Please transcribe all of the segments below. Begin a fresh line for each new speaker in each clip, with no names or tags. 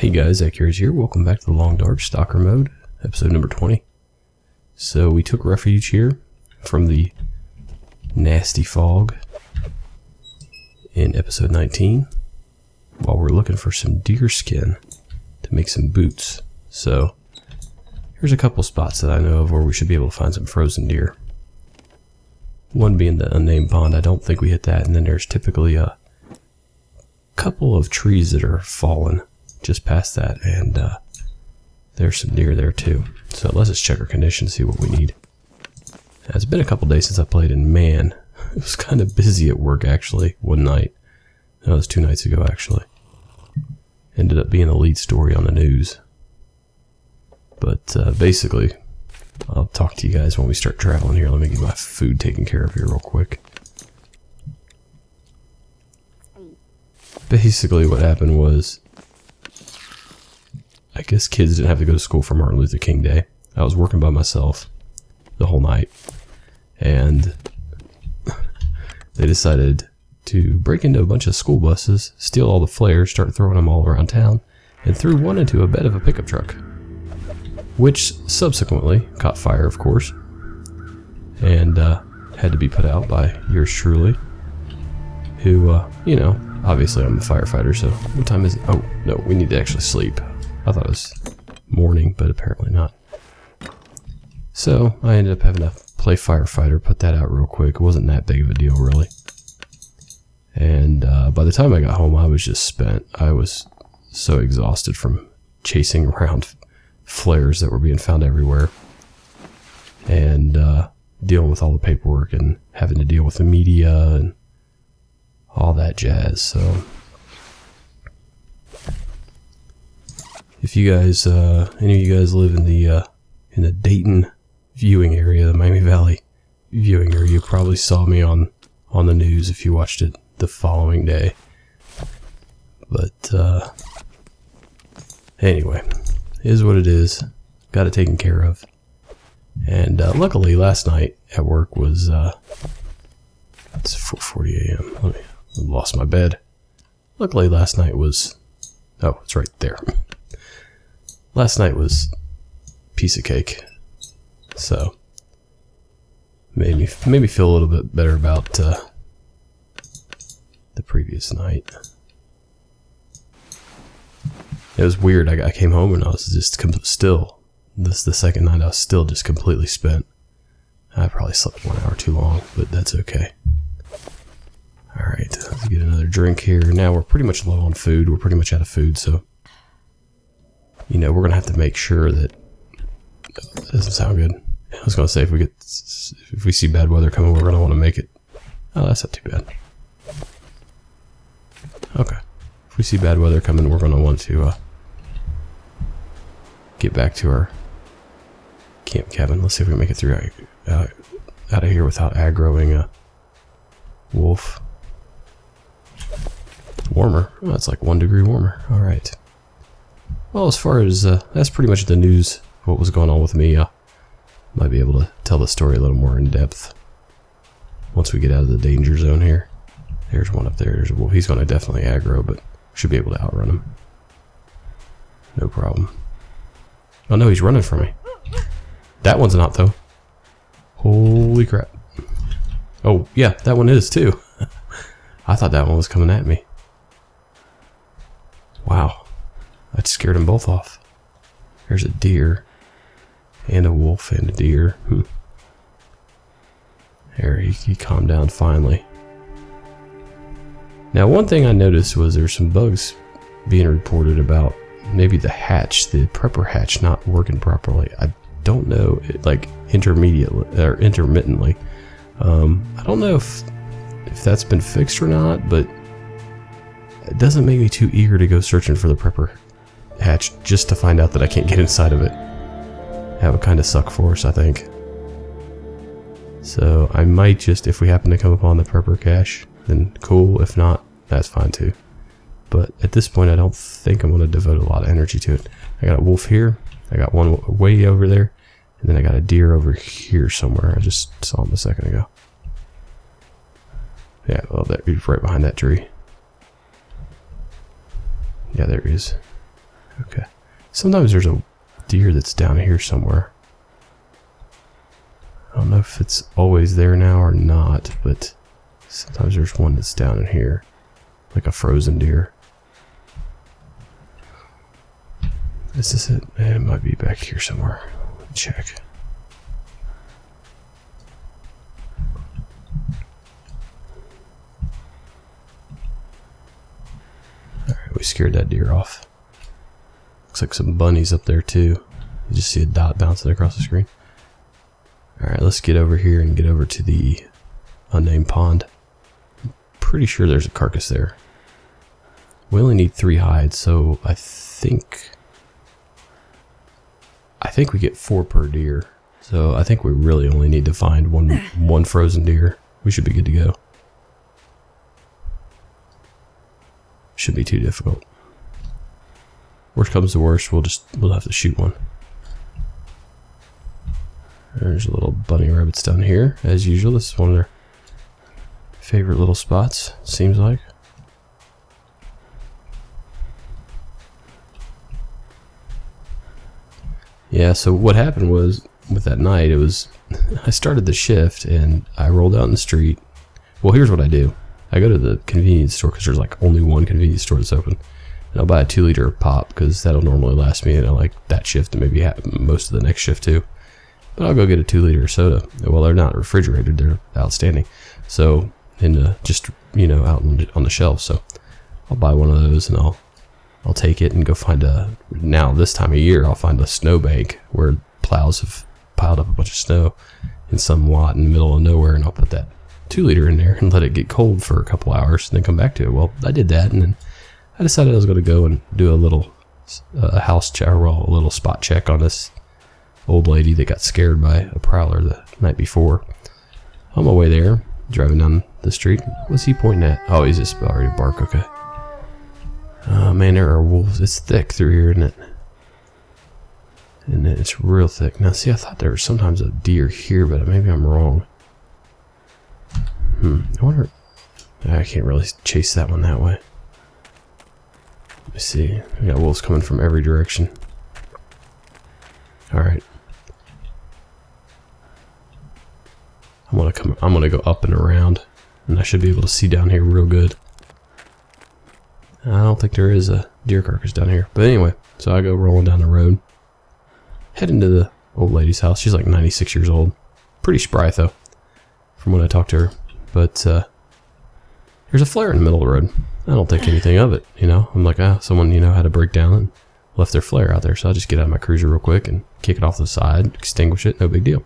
Hey guys, Accura's here. Welcome back to the Long Dark Stalker Mode, episode number 20. So we took refuge here from the nasty fog in episode 19 while we're looking for some deer skin to make some boots. So here's a couple spots that I know of where we should be able to find some frozen deer. One being the unnamed pond. I don't think we hit that. And then there's typically a couple of trees that are fallen just past that, and there's some deer there too. So let's just check our conditions, see what we need. It's been a couple days since I played, and man, it was kind of busy at work actually one night. No, it was 2 nights ago actually. Ended up being the lead story on the news. But basically, I'll talk to you guys when we start traveling here. Let me get my food taken care of here real quick. Basically what happened was, I guess kids didn't have to go to school for Martin Luther King Day. I was working by myself the whole night, and they decided to break into a bunch of school buses, steal all the flares, start throwing them all around town, and threw one into a bed of a pickup truck, which subsequently caught fire, of course, and had to be put out by yours truly, who, you know, obviously I'm a firefighter, so what time is it? Oh, no, we need to actually sleep. I thought it was morning, but apparently not. So I ended up having to play Firefighter, put that out real quick. It wasn't that big of a deal, really. And by the time I got home, I was just spent. I was so exhausted from chasing around flares that were being found everywhere, and dealing with all the paperwork and having to deal with the media and all that jazz. So if you guys, any of you guys live in the Dayton viewing area, the Miami Valley viewing area, you probably saw me on the news if you watched it the following day. But anyway, it is what it is. Got it taken care of. And luckily last night at work was it's 4:40 a.m. I lost my bed. Luckily last night was, oh, it's right there. Last night was piece of cake, so made me feel a little bit better about the previous night. It was weird. I came home and I was just still. This is the second night I was still just completely spent. I probably slept 1 hour too long, but that's okay. All right, let's get another drink here. Now we're pretty much low on food. We're pretty much out of food, so you know, we're going to have to make sure that doesn't sound good. I was going to say if we see bad weather coming, we're going to want to make it. Oh, that's not too bad. Okay. If we see bad weather coming, we're going to want to get back to our camp cabin. Let's see if we can make it through out of here without aggroing a wolf. Warmer. Oh, it's like 1 degree warmer. All right. Well, as far as that's pretty much the news, what was going on with me. Might be able to tell the story a little more in depth once we get out of the danger zone here. There's one up there. There's a wolf. He's going to definitely aggro, but should be able to outrun him. No problem. Oh no, he's running from me. That one's not, though. Holy crap. Oh, yeah, that one is, too. I thought that one was coming at me. Wow. That scared them both off. There's a deer, and a wolf, and a deer. There, he calmed down finally. Now, one thing I noticed was there's some bugs being reported about maybe the hatch, the prepper hatch, not working properly. I don't know, like intermittently. I don't know if that's been fixed or not, but it doesn't make me too eager to go searching for the prepper hatch just to find out that I can't get inside of it. That would kind of suck for us, I think. So I might just, if we happen to come upon the prepper cache, then cool. If not, that's fine too. But at this point, I don't think I'm going to devote a lot of energy to it. I got a wolf here. I got one way over there. And then I got a deer over here somewhere. I just saw him a second ago. Yeah, well, he's right behind that tree. Yeah, there he is. Okay. Sometimes there's a deer that's down here somewhere. I don't know if it's always there now or not, but sometimes there's one that's down in here. Like a frozen deer. Is this it? It might be back here somewhere. Let me check. Alright, we scared that deer off. Looks like some bunnies up there too. You just see a dot bouncing across the screen. Alright, let's get over here and get over to the unnamed pond. I'm pretty sure there's a carcass there. We only need 3 hides, so I think we get 4 per deer. So I think we really only need to find one frozen deer. We should be good to go. Shouldn't be too difficult. Worst comes to worst, we'll have to shoot one. There's a little bunny rabbits down here, as usual. This is one of their favorite little spots, seems like. Yeah, so what happened was, with that night, it was, I started the shift and I rolled out in the street. Well, here's what I do. I go to the convenience store, because there's like only one convenience store that's open. And I'll buy a 2-liter pop, because that'll normally last me, like that shift and maybe most of the next shift too. But I'll go get a 2-liter soda. Well, they're not refrigerated, they're outstanding. So, just, out on the shelf. So I'll buy one of those and I'll take it and go find now this time of year, I'll find a snowbank where plows have piled up a bunch of snow in some lot in the middle of nowhere, and I'll put that 2-liter in there and let it get cold for a couple hours and then come back to it. Well, I did that, and then I decided I was going to go and do a little house check, a little spot check on this old lady that got scared by a prowler the night before. On my way there, driving down the street, what's he pointing at? Oh, he's just already bark, okay. Oh man, there are wolves. It's thick through here, isn't it? And it's real thick. Now see, I thought there was sometimes a deer here, but maybe I'm wrong. I wonder, I can't really chase that one that way. Let me see, we got wolves coming from every direction. Alright. I'm gonna go up and around, and I should be able to see down here real good. I don't think there is a deer carcass down here. But anyway, so I go rolling down the road, heading to the old lady's house. She's like 96 years old. Pretty spry though, from when I talked to her. But there's a flare in the middle of the road. I don't think anything of it, I'm like, someone, had a breakdown and left their flare out there. So I'll just get out of my cruiser real quick and kick it off the side, extinguish it, no big deal.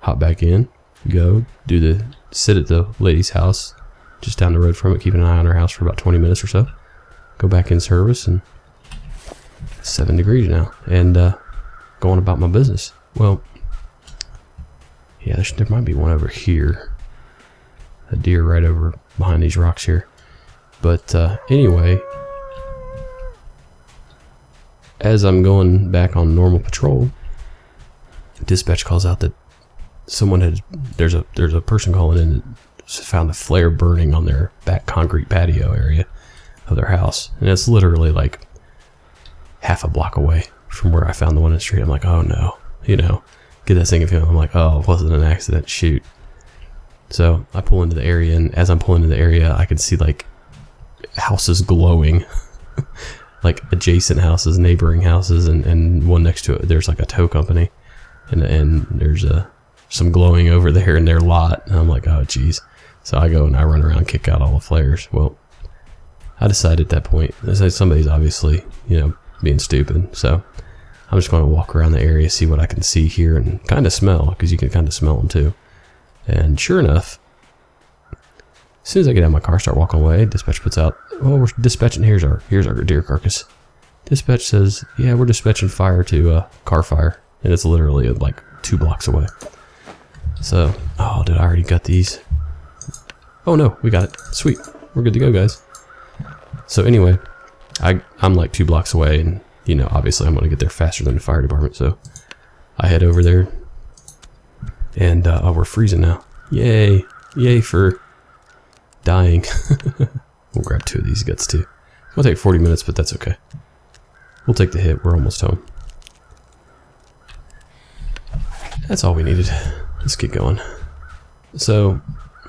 Hop back in, go, sit at the lady's house, just down the road from it, keeping an eye on her house for about 20 minutes or so. Go back in service, and 7 degrees now, and going about my business. Well, yeah, there might be one over here. A deer right over behind these rocks here. But anyway, as I'm going back on normal patrol, dispatch calls out that there's a person calling in that found a flare burning on their back concrete patio area of their house, and it's literally like half a block away from where I found the one in the street. I'm like, oh no, get that sinking feeling. I'm like, oh, it wasn't an accident, shoot. So I pull into the area, and as I'm pulling into the area, I can see like houses glowing, like adjacent houses, neighboring houses, and one next to it, there's like a tow company, and there's some glowing over there in their lot, and I'm like, oh geez. So I go and I run around, kick out all the flares. Well, I decided at that point, somebody's obviously, being stupid. So I'm just going to walk around the area, see what I can see here, and kind of smell, because you can kind of smell them too. And sure enough, as soon as I get out of my car, start walking away, dispatch puts out, oh, we're dispatching, here's our deer carcass. Dispatch says, yeah, we're dispatching fire to car fire. And it's literally like 2 blocks away. So, oh, did I already gut these? Oh no, we got it. Sweet. We're good to go, guys. So anyway, I'm like 2 blocks away, and obviously I'm going to get there faster than the fire department, so I head over there, and oh, we're freezing now. Yay for dying. We'll grab 2 of these guts too. It'll take 40 minutes, but that's okay. We'll take the hit. We're almost home. That's all we needed. Let's get going. So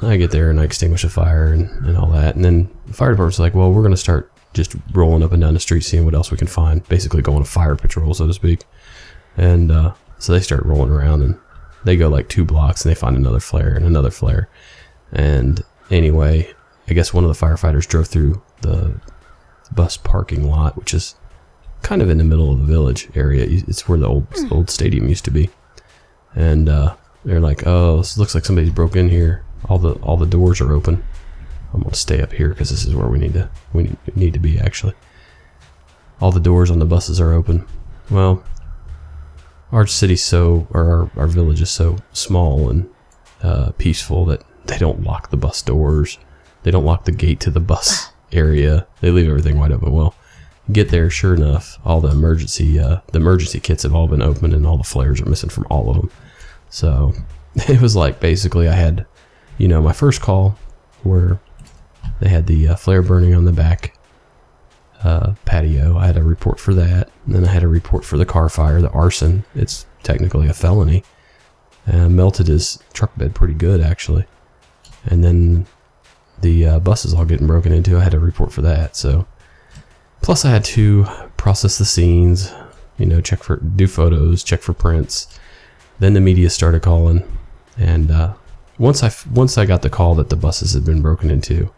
I get there and I extinguish the fire and all that. And then the fire department's like, well, we're going to start just rolling up and down the street, seeing what else we can find. Basically going a fire patrol, so to speak. And so they start rolling around and they go like 2 blocks and they find another flare and another flare. And anyway, I guess one of the firefighters drove through the bus parking lot, which is kind of in the middle of the village area. It's where the old stadium used to be. And they're like, oh, this looks like somebody's broke in here. All the doors are open. I'm gonna stay up here because this is where we need to be actually. All the doors on the buses are open. Well, our village is so small and peaceful that they don't lock the bus doors. They don't lock the gate to the bus area. They leave everything wide open. Well, get there, sure enough, all the emergency kits have all been opened and all the flares are missing from all of them. So it was like basically I had, my first call where they had the flare burning on the back patio. I had a report for that. And then I had a report for the car fire, the arson. It's technically a felony. Melted his truck bed pretty good, actually. And then the bus is all getting broken into. I had a report for that. So, plus I had to process the scenes, do photos, check for prints. Then the media started calling, and once I got the call that the buses had been broken into,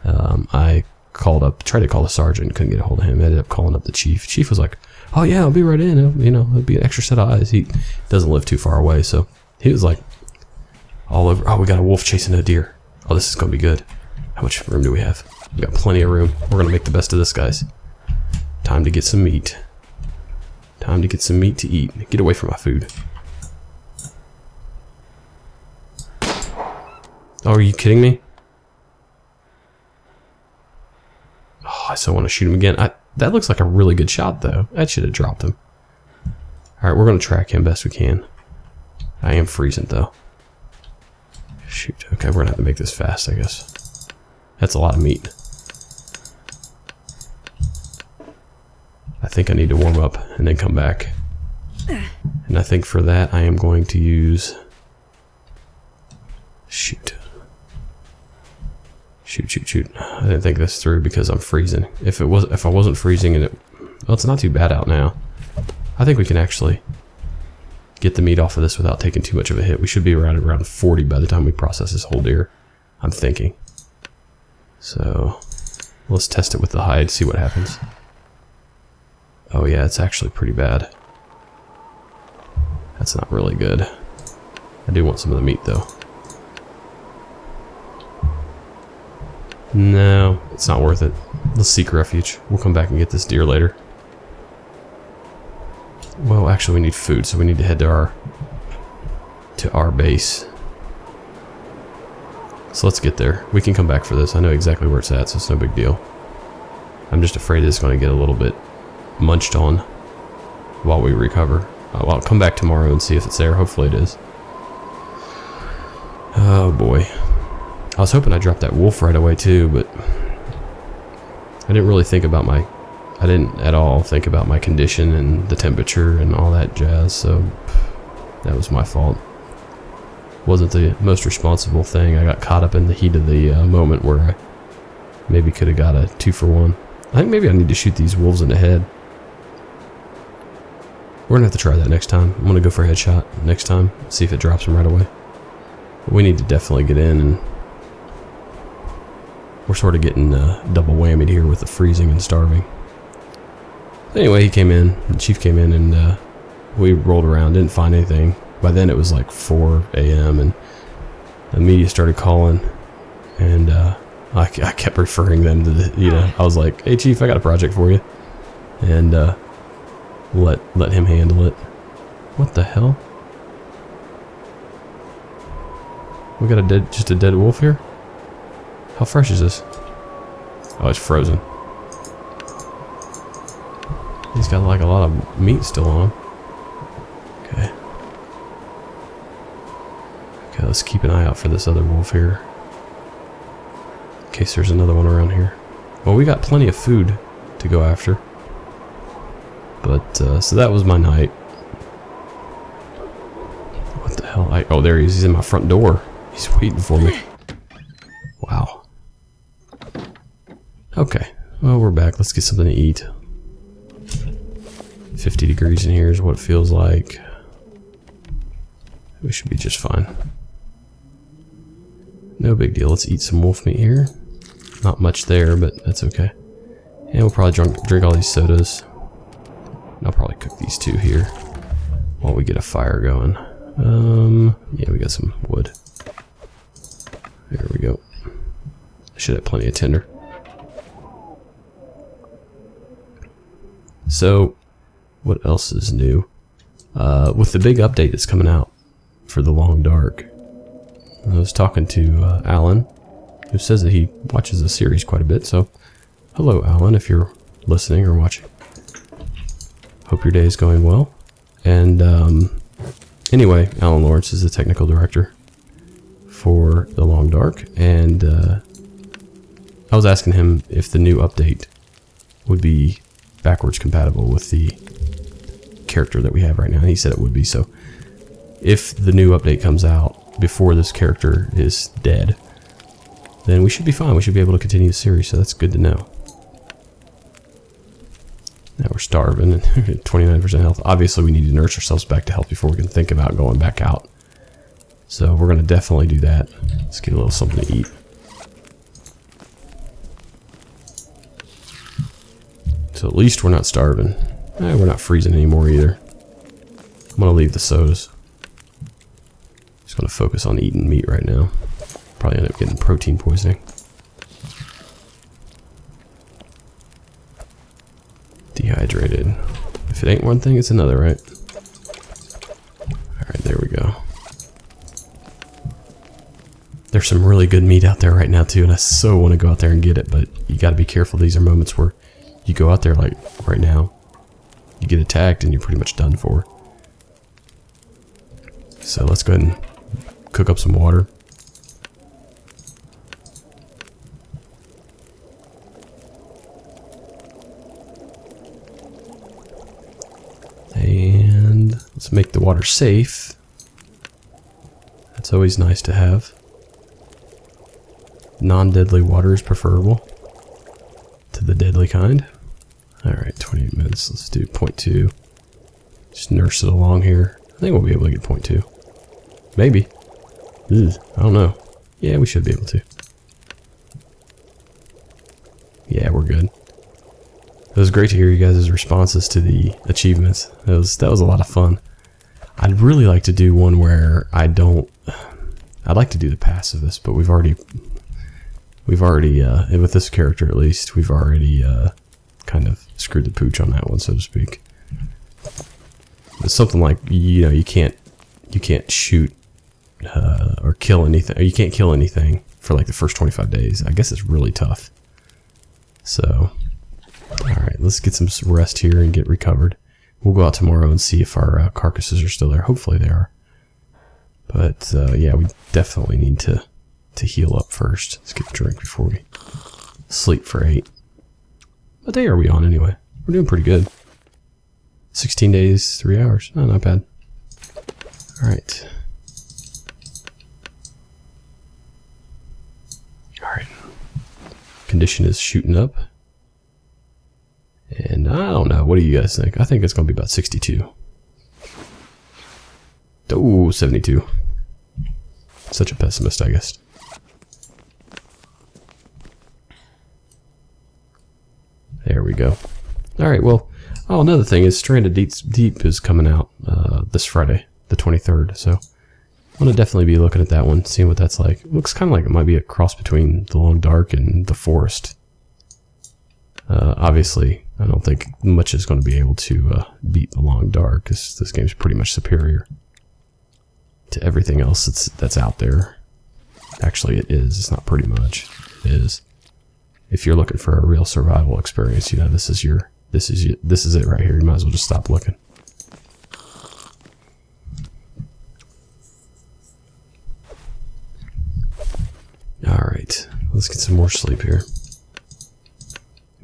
I tried to call the sergeant, couldn't get a hold of him. I ended up calling up the chief. Chief was like, "Oh yeah, I'll be right in. It'll be an extra set of eyes." He doesn't live too far away, so he was like, all over. Oh, we got a wolf chasing a deer. Oh, this is gonna be good. How much room do we have? We got plenty of room. We're gonna make the best of this, guys. Time to get some meat. Time to get some meat to eat. Get away from my food. Oh, are you kidding me? Oh, I so want to shoot him again. That looks like a really good shot, though. That should have dropped him. Alright, we're going to track him best we can. I am freezing, though. Shoot. Okay, we're going to have to make this fast, I guess. That's a lot of meat. I think I need to warm up and then come back. And I think for that, I am going to use... Shoot. Shoot. I didn't think this through because I'm freezing. If I wasn't freezing and well, it's not too bad out now. I think we can actually get the meat off of this without taking too much of a hit. We should be around 40 by the time we process this whole deer, I'm thinking. So let's test it with the hide, see what happens. Oh yeah, it's actually pretty bad. That's not really good. I do want some of the meat though. No, it's not worth it. Let's seek refuge. We'll come back and get this deer later. Well, actually we need food, so we need to head to our base. So let's get there. We can come back for this. I know exactly where it's at, so it's no big deal. I'm just afraid it's going to get a little bit munched on while we recover. Well, I'll come back tomorrow and see if it's there. Hopefully it is. Oh boy. I was hoping I dropped that wolf right away too, but I didn't at all think about my condition and the temperature and all that jazz, so that was my fault. Wasn't the most responsible thing. I got caught up in the heat of the moment where I maybe could have got a 2-for-1. I think maybe I need to shoot these wolves in the head. We're gonna have to try that next time. I'm gonna go for a headshot next time, see if it drops them right away. But we need to definitely get in, and we're sort of getting double whammied here with the freezing and starving. Anyway, the chief came in, and we rolled around, didn't find anything. By then it was like 4 a.m. and the media started calling, and I kept referring them to I was like, "Hey chief, I got a project for you," and let him handle it. What the hell? We got just a dead wolf here? How fresh is this? Oh, it's frozen. He's got like a lot of meat still on him. Okay. Okay, let's keep an eye out for this other wolf here, in case there's another one around here. Well, we got plenty of food to go after. But, so that was my night. What the hell? Oh, there he is. He's in my front door. He's waiting for me. Wow. Okay. Well, we're back. Let's get something to eat. 50 degrees in here is what it feels like. We should be just fine. No big deal. Let's eat some wolf meat here. Not much there, but that's okay. And we'll probably drink all these sodas. And I'll probably cook these two here while we get a fire going. Yeah, we got some wood. There we go. Should have plenty of tinder. So, what else is new? With the big update that's coming out for The Long Dark, I was talking to Alan, who says that he watches the series quite a bit. So, hello, Alan, if you're listening or watching. Hope your day is going well. And anyway, Alan Lawrence is the technical director for The Long Dark, and I was asking him if the new update would be backwards compatible with the character that we have right now. He said it would be. So if the new update comes out before this character is dead, then we should be fine. We should be able to continue the series, so that's good to know. Now we're starving and 29% health. Obviously we need to nurse ourselves back to health before we can think about going back out. So we're going to definitely do that. Let's get a little something to eat. So at least we're not starving. We're not freezing anymore either. I'm going to leave the sodas. Just going to focus on eating meat right now. Probably end up getting protein poisoning. Dehydrated. If it ain't one thing, it's another, right? Alright, there we go. There's some really good meat out there right now too, and I so want to go out there and get it, but you got to be careful. These are moments where you go out there, like right now, you get attacked and you're pretty much done for. So let's go ahead and cook up some water. And let's make the water safe. That's always nice to have. Non-deadly water is preferable to the deadly kind. Alright, 28 minutes. Let's do 0.2. Just nurse it along here. I think we'll be able to get 0.2. Maybe. Ugh, I don't know. Yeah, we should be able to. Yeah, we're good. It was great to hear you guys' responses to the achievements. That was a lot of fun. I'd really like to do one where I'd like to do the pacifist, but we've already with this character at least, we've already kind of screwed the pooch on that one, so to speak. It's something like, you know, you can't shoot or kill anything, or you can't kill anything for like the first 25 days. I guess it's really tough. So, alright, let's get some rest here and get recovered. We'll go out tomorrow and see if our carcasses are still there. Hopefully they are. But, yeah, we definitely need to heal up first. Let's get a drink before we sleep for 8. What day are we on anyway? We're doing pretty good. 16 days, 3 hours. Oh, not bad. Alright. Alright. Condition is shooting up. And I don't know. What do you guys think? I think it's going to be about 62. Oh, 72. Such a pessimist, I guess. There we go. Alright, well, another thing is Stranded Deep is coming out this Friday, the 23rd, so I'm going to definitely be looking at that one, seeing what that's like. It looks kind of like it might be a cross between The Long Dark and The Forest. Obviously, I don't think much is going to be able to beat The Long Dark, because this game's pretty much superior to everything else that's out there. Actually, it is. It's not pretty much. It is. If you're looking for a real survival experience, you know, this is it right here. You might as well just stop looking. All right, let's get some more sleep here.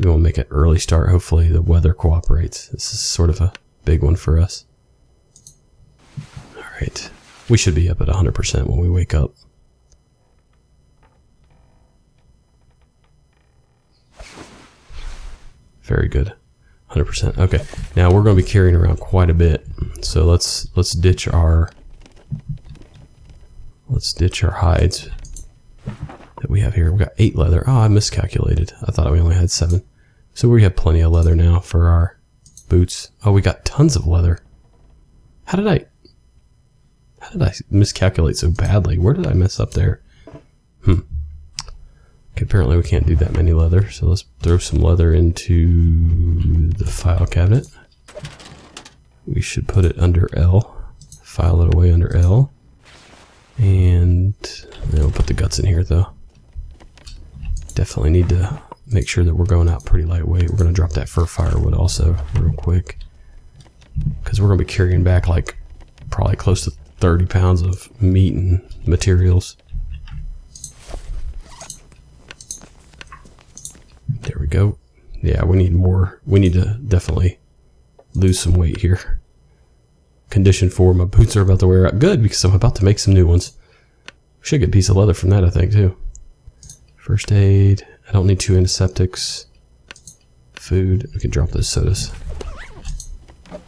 We want to make an early start. Hopefully the weather cooperates. This is sort of a big one for us. Alright. We should be up at 100% when we wake up. Very good. 100%. Okay. Now we're going to be carrying around quite a bit. So let's ditch our hides that we have here. We got 8 leather. Oh, I miscalculated. I thought we only had 7. So we have plenty of leather now for our boots. Oh, we got tons of leather. How did I miscalculate so badly? Where did I mess up there? Okay, apparently we can't do that many leather, so let's throw some leather into the file cabinet. We should put it under L. File it away under L. And then we'll put the guts in here though. Definitely need to make sure that we're going out pretty lightweight. We're going to drop that fir firewood also real quick, because we're going to be carrying back like probably close to 30 pounds of meat and materials. There we go. Yeah, we need more. We need to definitely lose some weight here. Condition 4, my boots are about to wear out. Good, because I'm about to make some new ones. Should get a piece of leather from that, I think, too. First aid. I don't need 2 antiseptics. Food. We can drop those sodas. Oh,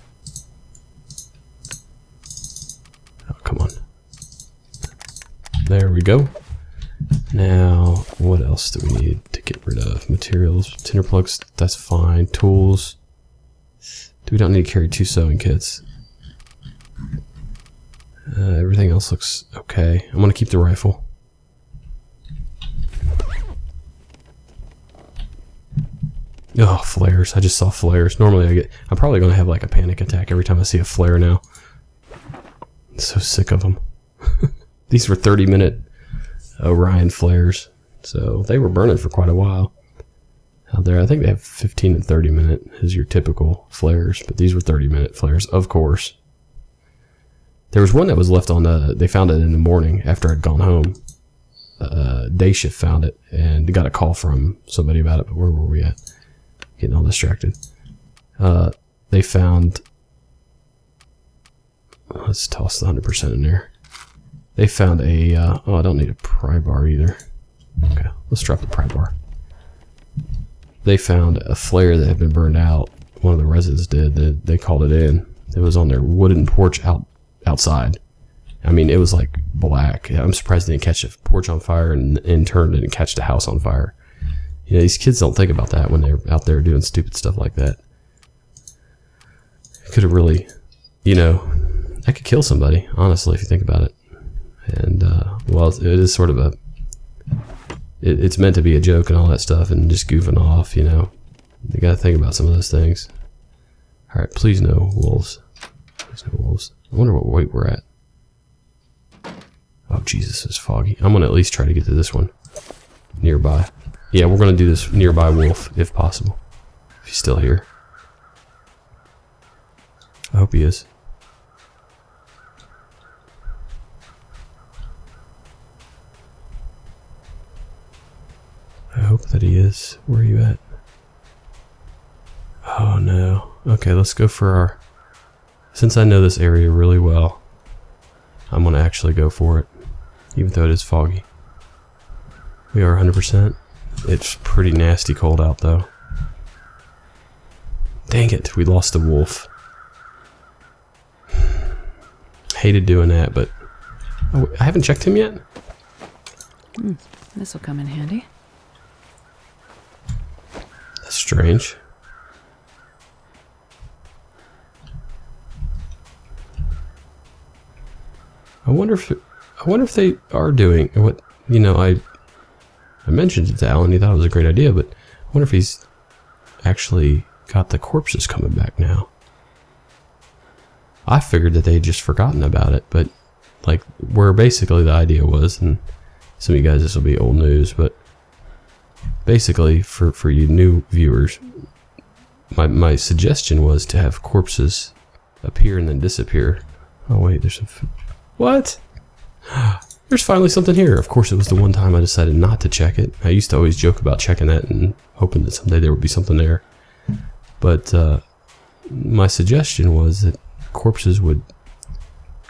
come on. There we go. Now, what else do we need to get rid of? Materials, tinder plugs, that's fine. Tools. We don't need to carry 2 sewing kits. Everything else looks okay. I'm going to keep the rifle. Oh, flares. I just saw flares. Normally I'm probably going to have like a panic attack every time I see a flare now. I'm so sick of them. These were 30-minute Orion flares, so they were burning for quite a while out there. I think they have 15 and 30 minute is your typical flares, but these were 30-minute flares, of course. There was one that was left on they found it in the morning after I'd gone home. Day shift found it and got a call from somebody about it, but where were we at? Getting all distracted. They found, let's toss the 100% in there. They found a, oh, I don't need a pry bar either. Okay, let's drop the pry bar. They found a flare that had been burned out. One of the residents did. They called it in. It was on their wooden porch outside. I mean, it was like black. I'm surprised they didn't catch a porch on fire and in turn didn't catch the house on fire. You know, these kids don't think about that when they're out there doing stupid stuff like that. It could have really, you know, that could kill somebody, honestly, if you think about it. And, well, it is sort of a, it's meant to be a joke and all that stuff and just goofing off, you know. You gotta think about some of those things. Alright, please no wolves. Please no wolves. I wonder what weight we're at. Oh, Jesus, it's foggy. I'm gonna at least try to get to this one nearby. Yeah, we're gonna do this nearby wolf, if possible. If he's still here. I hope he is. I hope that he is. Where are you at? Oh no. Okay, let's go for our... Since I know this area really well, I'm going to actually go for it, even though it is foggy. We are 100%. It's pretty nasty cold out though. Dang it, we lost the wolf. Hated doing that, but... Oh, I haven't checked him yet?
This'll come in handy.
That's strange. I wonder if they are doing what, you know, I mentioned it to Alan, he thought it was a great idea, but I wonder if he's actually got the corpses coming back now. I figured that they'd just forgotten about it, but like where basically the idea was, and some of you guys this will be old news, but basically for you new viewers, my suggestion was to have corpses appear and then disappear. Oh wait, there's some food. What? There's finally something here. Of course, it was the one time I decided not to check it. I used to always joke about checking that and hoping that someday there would be something there. But my suggestion was that corpses would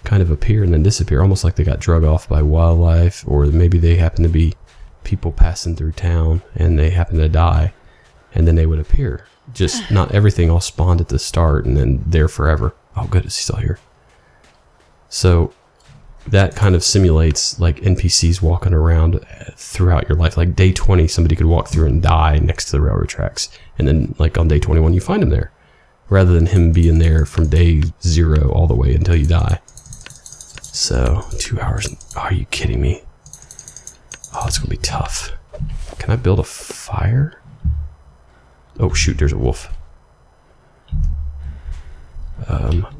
kind of appear and then disappear, almost like they got drug off by wildlife, or maybe they happen to be people passing through town and they happen to die, and then they would appear. Just not everything all spawned at the start and then there forever. Oh, good, it's still here. So that kind of simulates like NPCs walking around throughout your life. Like day 20, somebody could walk through and die next to the railroad tracks, and then like on day 21 you find him there, rather than him being there from day 0 all the way until you die. So 2 hours. Are you kidding me? Oh, it's gonna be tough. Can I build a fire? Oh shoot, there's a wolf.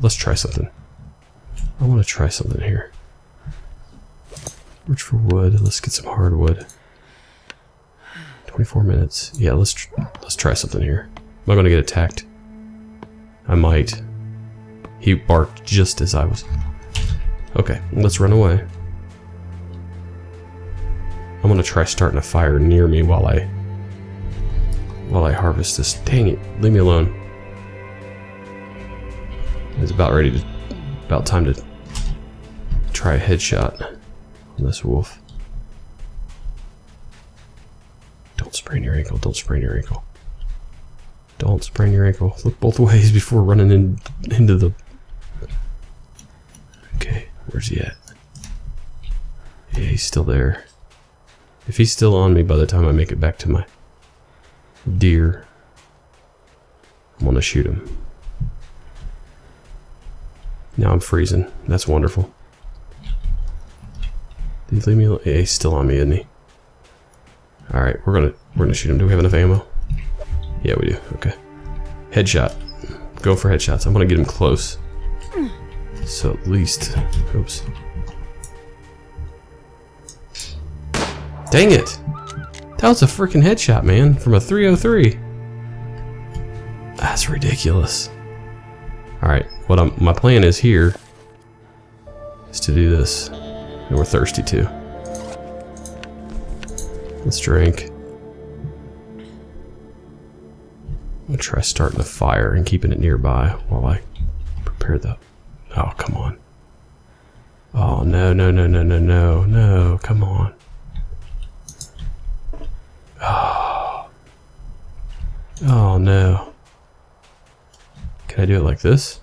Let's try something. I want to try something here. Search for wood. Let's get some hardwood. 24 minutes. Yeah, let's try something here. Am I gonna get attacked? I might. He barked just as I was. Okay, let's run away. I'm gonna try starting a fire near me while I harvest this. Dang it! Leave me alone. It's about time to try a headshot on this wolf. Don't sprain your ankle. Don't sprain your ankle. Don't sprain your ankle. Look both ways before running into the... Okay, where's he at? Yeah, he's still there. If he's still on me by the time I make it back to my deer, I'm gonna shoot him. Now I'm freezing. That's wonderful. Did he leave me alone? Yeah, he's still on me, isn't he? Alright, we're gonna shoot him. Do we have enough ammo? Yeah, we do. Okay. Headshot. Go for headshots. I'm gonna get him close. So at least... Oops. Dang it! That was a freaking headshot, man, from a 303. That's ridiculous. Alright, my plan is here is to do this. And we're thirsty too. Let's drink. I'm gonna try starting a fire and keeping it nearby while I prepare the... Oh, come on. Oh, no, no, no, no, no, no, no, come on. Oh. Oh, no. Can I do it like this?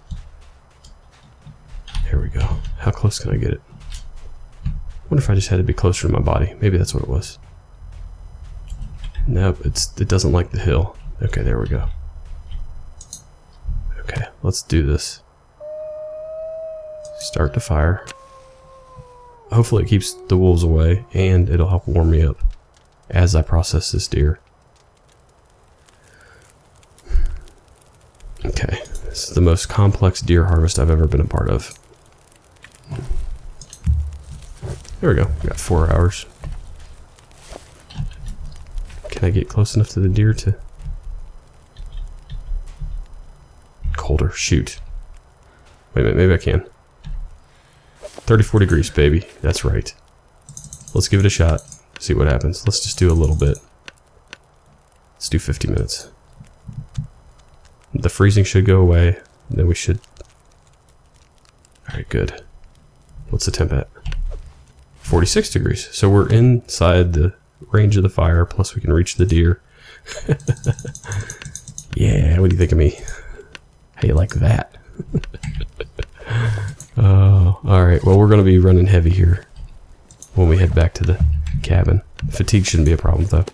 Here we go. How close can I get it? I wonder if I just had to be closer to my body. Maybe that's what it was. Nope, it doesn't like the hill. Okay, there we go. Okay, let's do this. Start the fire. Hopefully it keeps the wolves away, and it'll help warm me up as I process this deer. Okay, this is the most complex deer harvest I've ever been a part of. There we go, we got 4 hours. Can I get close enough to the deer to... Colder, shoot. Wait a minute, maybe I can. 34 degrees, baby. That's right. Let's give it a shot. See what happens. Let's just do a little bit. Let's do 50 minutes. The freezing should go away. And then we should... Alright, good. What's the temp at? 46 degrees. So we're inside the range of the fire, plus we can reach the deer. Yeah, what do you think of me? How you like that? Oh, alright. Well, we're going to be running heavy here when we head back to the cabin. Fatigue shouldn't be a problem, though.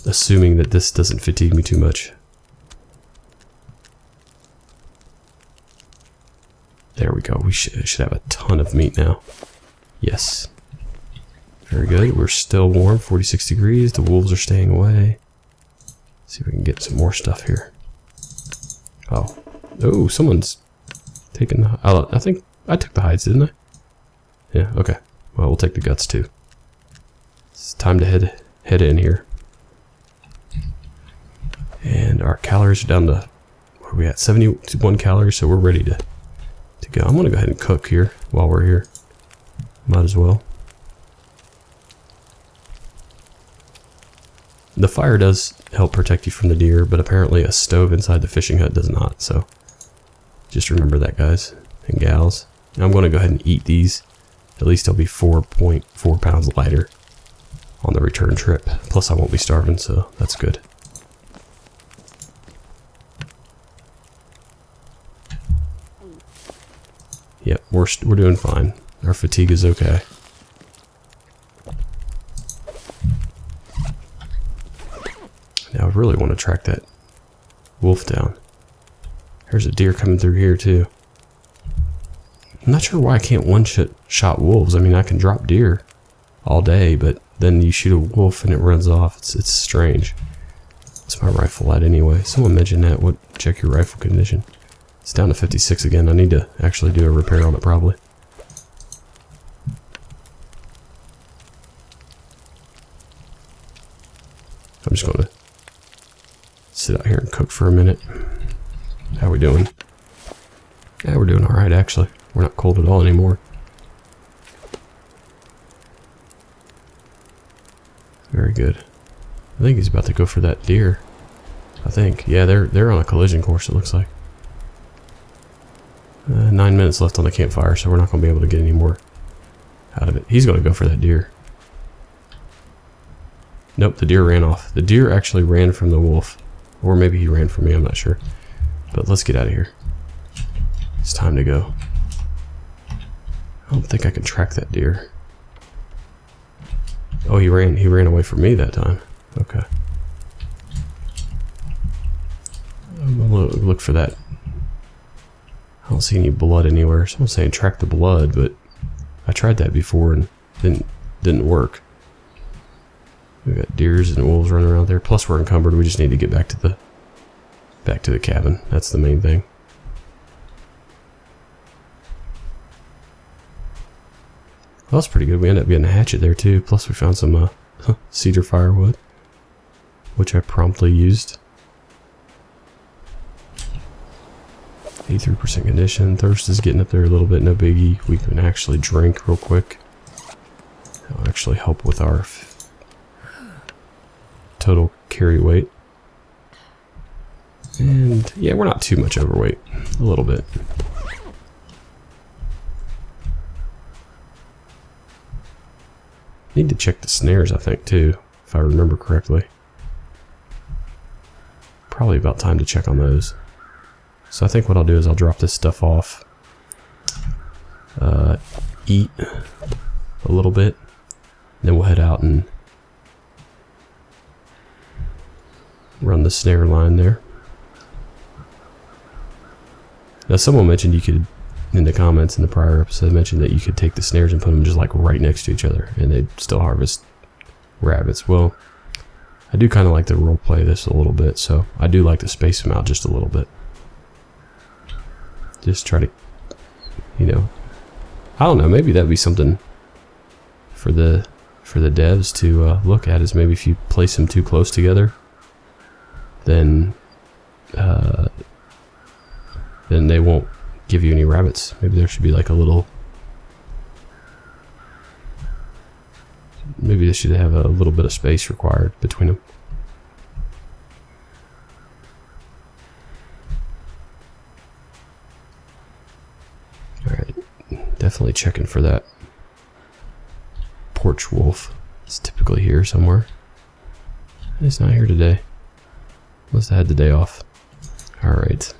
Assuming that this doesn't fatigue me too much. There we go. We should have a ton of meat now. Yes. Very good. We're still warm. 46 degrees. The wolves are staying away. Let's see if we can get some more stuff here. Oh. Oh, someone's taking the... I think I took the hides, didn't I? Yeah, okay. Well, we'll take the guts, too. It's time to head in here. And our calories are down to... Where are we at? 71 calories, so we're ready to go. I'm going to go ahead and cook here while we're here. Might as well. The fire does help protect you from the deer, but apparently a stove inside the fishing hut does not, so just remember that, guys and gals. Now I'm going to go ahead and eat these. At least I'll be 4.4 pounds lighter on the return trip. Plus I won't be starving, so that's good. Yep, we're doing fine. Our fatigue is okay. Now I really want to track that wolf down. There's a deer coming through here too. I'm not sure why I can't one-shot wolves. I mean, I can drop deer all day, but then you shoot a wolf and it runs off. It's strange. What's my rifle at anyway? Someone mentioned that. Check your rifle condition. It's down to 56 again. I need to actually do a repair on it probably. I'm just going to sit out here and cook for a minute. How are we doing? Yeah, we're doing alright actually. We're not cold at all anymore. Very good. I think he's about to go for that deer. I think. Yeah, they're on a collision course, it looks like. 9 minutes left on the campfire, so we're not going to be able to get any more out of it. He's going to go for that deer. Nope, the deer ran off. The deer actually ran from the wolf. Or maybe he ran from me, I'm not sure. But let's get out of here. It's time to go. I don't think I can track that deer. Oh, he ran away from me that time. Okay. I'm gonna look for that. I don't see any blood anywhere. Someone's saying track the blood, but I tried that before and didn't work. We got deers and wolves running around there. Plus we're encumbered. We just need to get back to the cabin. That's the main thing. Well, that's pretty good. We ended up getting a hatchet there too. Plus we found some cedar firewood, which I promptly used. 83% condition. Thirst is getting up there a little bit. No biggie. We can actually drink real quick. That'll actually help with our total carry weight. And yeah, we're not too much overweight. A little bit. Need to check the snares, I think, too, if I remember correctly. Probably about time to check on those. So I think what I'll do is I'll drop this stuff off, eat a little bit, then we'll head out and run the snare line there. Now someone mentioned you could, in the comments in the prior episode, mentioned that you could take the snares and put them just like right next to each other and they'd still harvest rabbits. Well, I do kind of like to role play this a little bit, so I do like to space them out just a little bit. Just try to, you know, I don't know, maybe that'd be something for the devs to look at, is maybe if you place them too close together, then they won't give you any rabbits. Maybe there should be like a little, maybe they should have a little bit of space required between them. Alright, definitely checking for that porch wolf. It's typically here somewhere. It's not here today. Must have had the day off. Alright.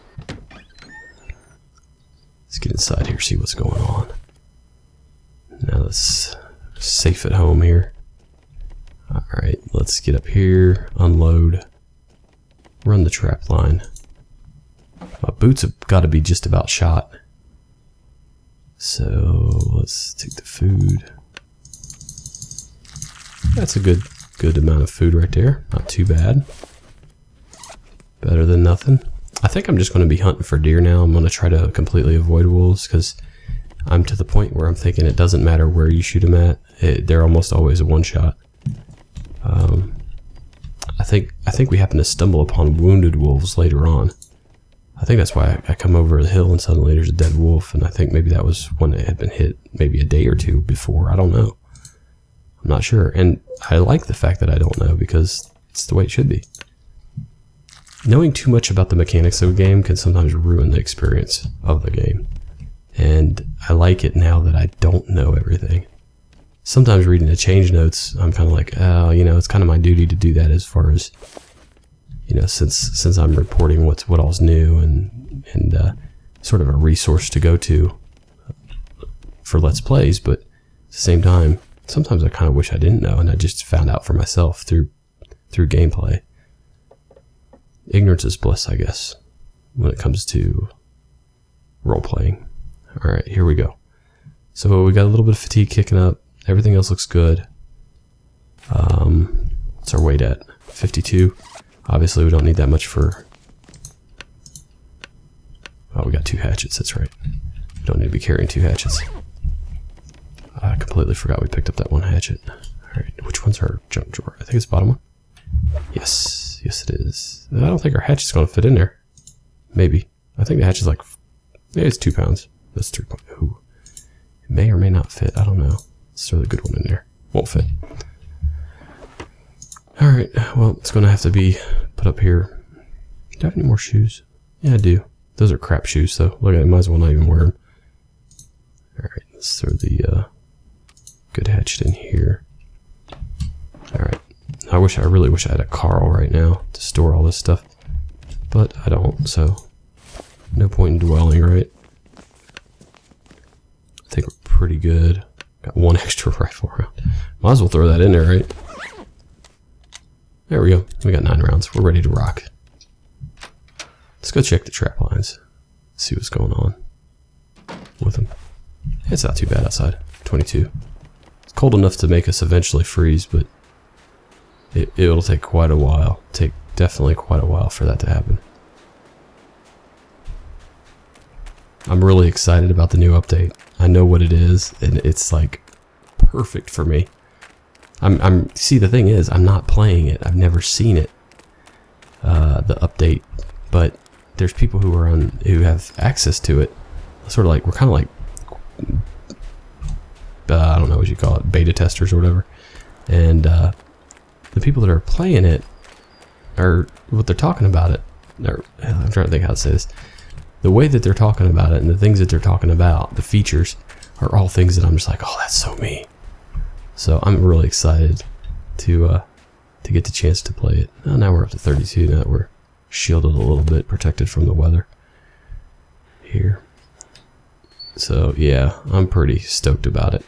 Let's get inside here, see what's going on. Now let's safe at home here. Alright, let's get up here, unload, run the trap line. My boots have got to be just about shot. So let's take the food. That's a good amount of food right there. Not too bad. Better than nothing. I think I'm just going to be hunting for deer now. I'm going to try to completely avoid wolves because I'm to the point where I'm thinking it doesn't matter where you shoot them at. They're almost always a one shot. I think we happen to stumble upon wounded wolves later on. I think that's why I come over the hill and suddenly there's a dead wolf, and I think maybe that was when it had been hit maybe a day or two before. I don't know. I'm not sure. And I like the fact that I don't know, because it's the way it should be. Knowing too much about the mechanics of a game can sometimes ruin the experience of the game. And I like it now that I don't know everything. Sometimes reading the change notes, I'm kind of like, oh, you know, it's kind of my duty to do that, as far as, you know, since I'm reporting what all's new, and sort of a resource to go to for Let's Plays. But at the same time, sometimes I kind of wish I didn't know, and I just found out for myself through gameplay. Ignorance is bliss, I guess, when it comes to role-playing. Alright, here we go. So we got a little bit of fatigue kicking up. Everything else looks good. What's our weight at? 52. Obviously, we don't need that much for... Oh, we got 2 hatchets, that's right. We don't need to be carrying 2 hatchets. I completely forgot we picked up that 1 hatchet. Alright, which one's our junk drawer? I think it's the bottom one. Yes, yes it is. I don't think our hatchet's going to fit in there. Maybe. I think the hatchet's like... Maybe it's 2 pounds. That's 3 pounds. Ooh. It may or may not fit. I don't know. Let's throw the good one in there. Won't fit. Alright, well, it's going to have to be put up here. Do I have any more shoes? Yeah, I do. Those are crap shoes, though. Look at it. Might as well not even wear them. Alright, let's throw the good hatchet in here. Alright. I really wish I had a Carl right now to store all this stuff. But I don't, so no point in dwelling, right? I think we're pretty good. Got 1 extra rifle round. Might as well throw that in there, right? There we go. We got 9 rounds. We're ready to rock. Let's go check the trap lines. See what's going on with them. It's not too bad outside. 22. It's cold enough to make us eventually freeze, but it'll take quite a while. Definitely quite a while for that to happen. I'm really excited about the new update. I know what it is, and it's like perfect for me. See, the thing is, I'm not playing it. I've never seen it, the update, but there's people who have access to it. Sort of like, we're kind of like, I don't know what you call it, beta testers or whatever. And the people that are playing it, or what they're talking about it, I'm trying to think how to say this. The way that they're talking about it and the things that they're talking about, the features, are all things that I'm just like, oh, that's so me. So I'm really excited to get the chance to play it. Oh, now we're up to 32. Now that we're shielded a little bit, protected from the weather here. So yeah, I'm pretty stoked about it.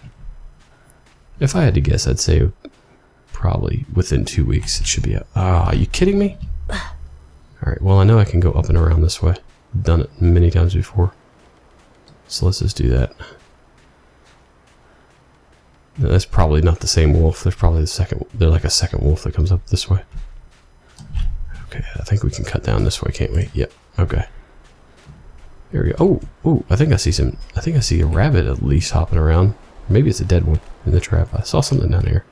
If I had to guess, I'd say probably within 2 weeks it should be out. Ah, are you kidding me? Alright, well, I know I can go up and around this way. I've done it many times before. So let's just do that. No, that's probably not the same wolf. There's probably there's like a second wolf that comes up this way. Okay, I think we can cut down this way, can't we? Yep, okay. There we go. Oh, I think I see a rabbit at least hopping around. Maybe it's a dead one in the trap. I saw something down here.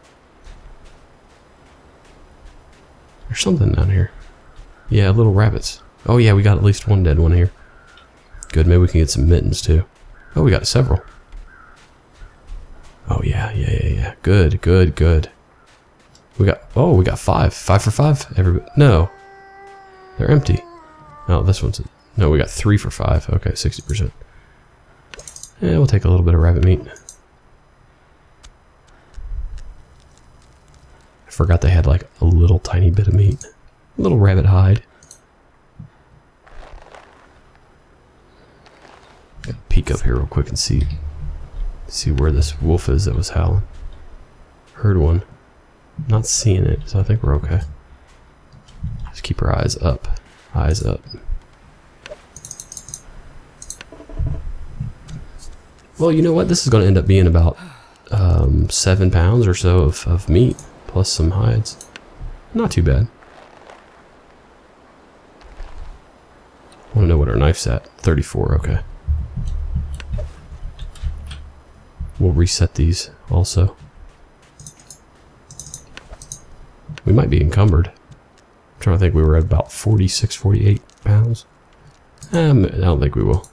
There's something down here. Yeah, little rabbits. Oh yeah, we got at least 1 dead one here. Good, maybe we can get some mittens too. Oh, we got several. Oh yeah. Good. We got 5. 5 for 5. Everybody. No, they're empty. No, this one's. No, we got 3 for 5. Okay, 60%. Yeah, we'll take a little bit of rabbit meat. I forgot they had like a little tiny bit of meat. A little rabbit hide. Gotta peek up here real quick and see where this wolf is that was howling. Heard one. Not seeing it, so I think we're okay. Just keep our eyes up. Eyes up. Well, you know what? This is going to end up being about 7 pounds or so of meat, plus some hides. Not too bad. I want to know what our knife's at. 34, okay. We'll reset these also. We might be encumbered. I'm trying to think, we were at about 46, 48 pounds. I don't think we will.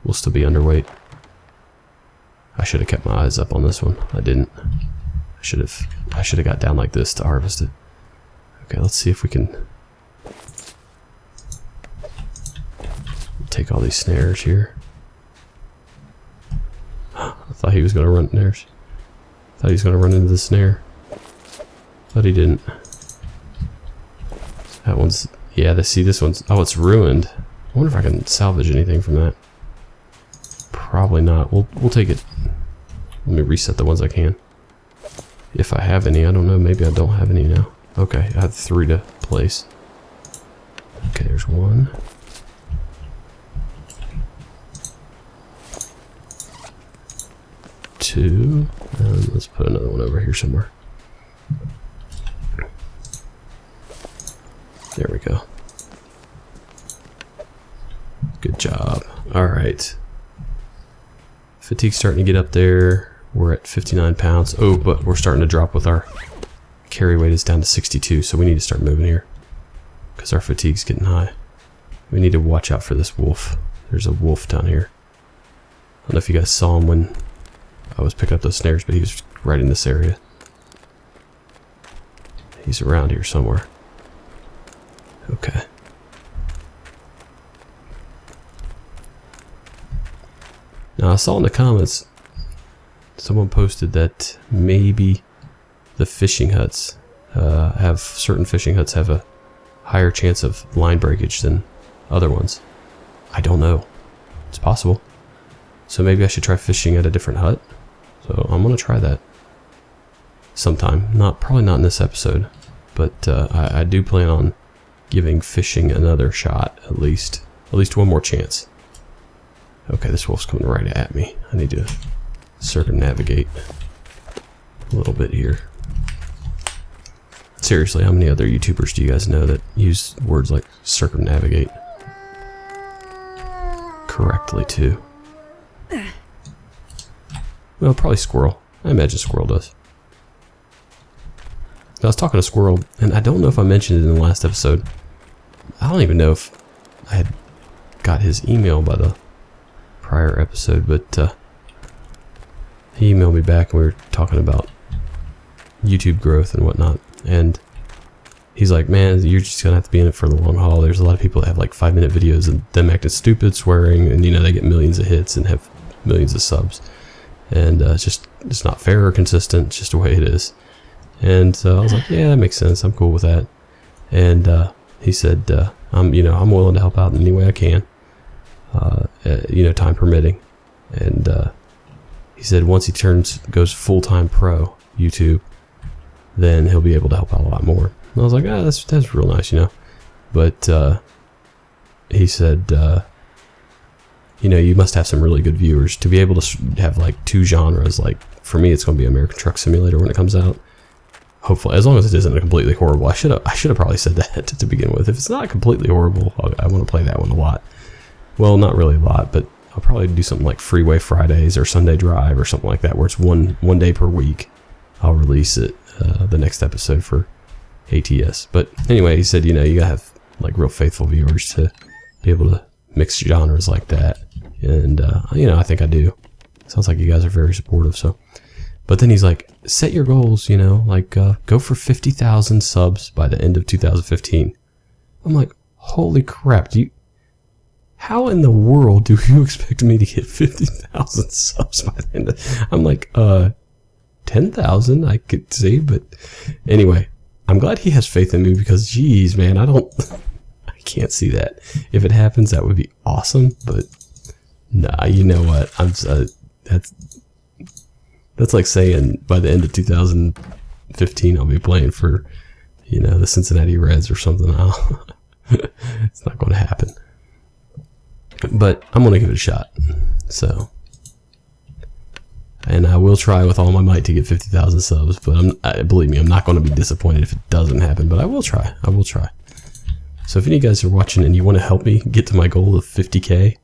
We'll still be underweight. I should have kept my eyes up on this one. I didn't. I should have got down like this to harvest it. Okay, let's see if we can take all these snares here. I thought he was gonna run snares. Thought he was gonna run into the snare. But he didn't. That one's, yeah, see this one's, oh, it's ruined. I wonder if I can salvage anything from that. Probably not. We'll take it. Let me reset the ones I can. If I have any, I don't know. Maybe I don't have any now. Okay, I have 3 to place. Okay, there's 1. 2. And let's put another one over here somewhere. There we go. Good job. Alright. Fatigue's starting to get up there. We're at 59 pounds. Oh, but we're starting to drop with our carry weight is down to 62, so we need to start moving here. Because our fatigue's getting high. We need to watch out for this wolf. There's a wolf down here. I don't know if you guys saw him when I was picking up those snares, but he was right in this area. He's around here somewhere. Okay. Now I saw in the comments someone posted that maybe the fishing huts certain fishing huts have a higher chance of line breakage than other ones. I don't know. It's possible. So maybe I should try fishing at a different hut. So I'm gonna try that sometime. Probably not in this episode, but I do plan on giving fishing another shot, at least one more chance. Okay, this wolf's coming right at me. I need to circumnavigate a little bit here. Seriously, how many other YouTubers do you guys know that use words like circumnavigate correctly too? Well, probably squirrel. I imagine squirrel does. I was talking to Squirrel, and I don't know if I mentioned it in the last episode. I don't even know if I had got his email by the prior episode, but he emailed me back and we were talking about YouTube growth and whatnot, and he's like, man, you're just gonna have to be in it for the long haul. There's a lot of people that have like 5-minute videos of them acting stupid, swearing, and they get millions of hits and have millions of subs, and it's not fair or consistent. It's just the way it is. And so I was like, yeah, that makes sense. I'm cool with that. And he said, I'm willing to help out in any way I can, time permitting. And he said once he goes full-time pro YouTube, then he'll be able to help out a lot more. And I was like, that's real nice, But he said, you must have some really good viewers to be able to have like 2 genres. Like for me, it's going to be American Truck Simulator when it comes out. Hopefully, as long as it isn't completely horrible. I should have probably said that to begin with. If it's not completely horrible, I want to play that one a lot. Well, not really a lot, but I'll probably do something like Freeway Fridays or Sunday Drive or something like that, where it's one day per week. I'll release it, the next episode for ATS. But anyway, he said, you gotta have like real faithful viewers to be able to mix genres like that. And I think I do. Sounds like you guys are very supportive. So. But then he's like, set your goals, go for 50,000 subs by the end of 2015. I'm like, holy crap, how in the world do you expect me to get 50,000 subs by the end of, I'm like, 10,000 I could see, but anyway, I'm glad he has faith in me because, geez, man, I can't see that. If it happens, that would be awesome, but nah, you know what, that's like saying by the end of 2015 I'll be playing for, the Cincinnati Reds or something. It's not going to happen. But I'm going to give it a shot. So, and I will try with all my might to get 50,000 subs. But believe me, I'm not going to be disappointed if it doesn't happen. But I will try. So if any of you guys are watching and you want to help me get to my goal of 50K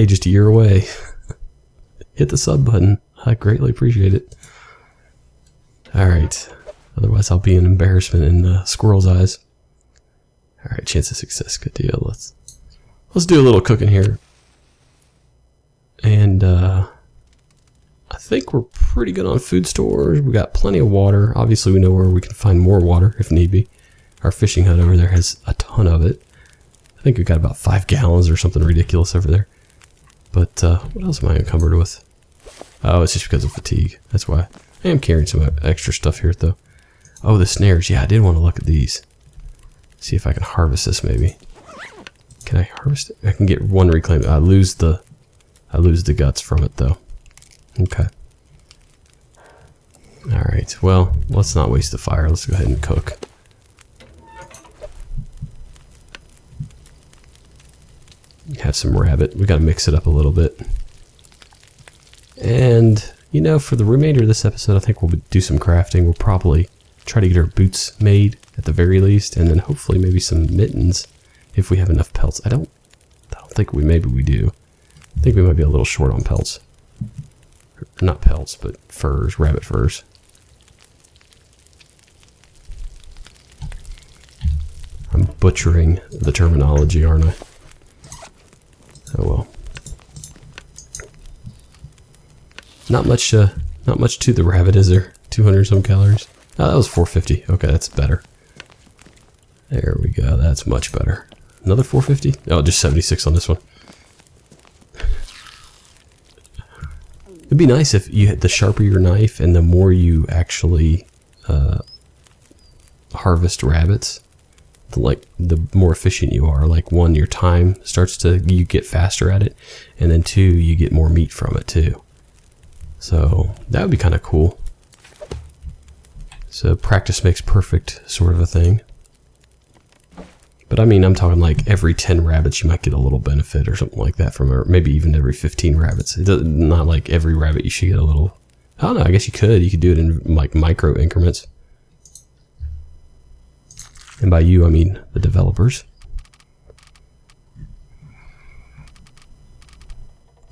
just a year away, hit the sub button. I greatly appreciate it. Alright. Otherwise I'll be an embarrassment in Squirrel's eyes. Alright, chance of success. Good deal. Let's let's do a little cooking here. And I think we're pretty good on food stores. We got plenty of water. Obviously, we know where we can find more water if need be. Our fishing hut over there has a ton of it. I think we got about 5 gallons or something ridiculous over there. But what else am I encumbered with? Oh, it's just because of fatigue. That's why. I am carrying some extra stuff here, though. Oh, the snares. Yeah, I did want to look at these. See if I can harvest this, maybe. Can I harvest it? I can get 1 reclaimed. I lose the guts from it, though. Okay. Alright, well, let's not waste the fire. Let's go ahead and cook. Have some rabbit. We got to mix it up a little bit. And, you know, for the remainder of this episode, I think we'll do some crafting. We'll probably try to get our boots made at the very least, and then hopefully maybe some mittens if we have enough pelts. I don't think maybe we do. I think we might be a little short on pelts. Not pelts, but furs, rabbit furs. I'm butchering the terminology, aren't I? Oh well. Not much to the rabbit, is there? 200 some calories. Oh, that was 450. Okay, that's better. There we go. That's much better. Another 450? Oh, just 76 on this one. It'd be nice if you had the sharper your knife and the more you actually harvest rabbits, the more efficient you are. Like, 1, your time starts to, you get faster at it, and then 2, you get more meat from it too. So that would be kind of cool. So practice makes perfect sort of a thing. But I mean, I'm talking like every 10 rabbits you might get a little benefit or something like that from it, or maybe even every 15 rabbits. Not like every rabbit you should get a little. I don't know, I guess you could do it in like micro increments. And by you, I mean the developers.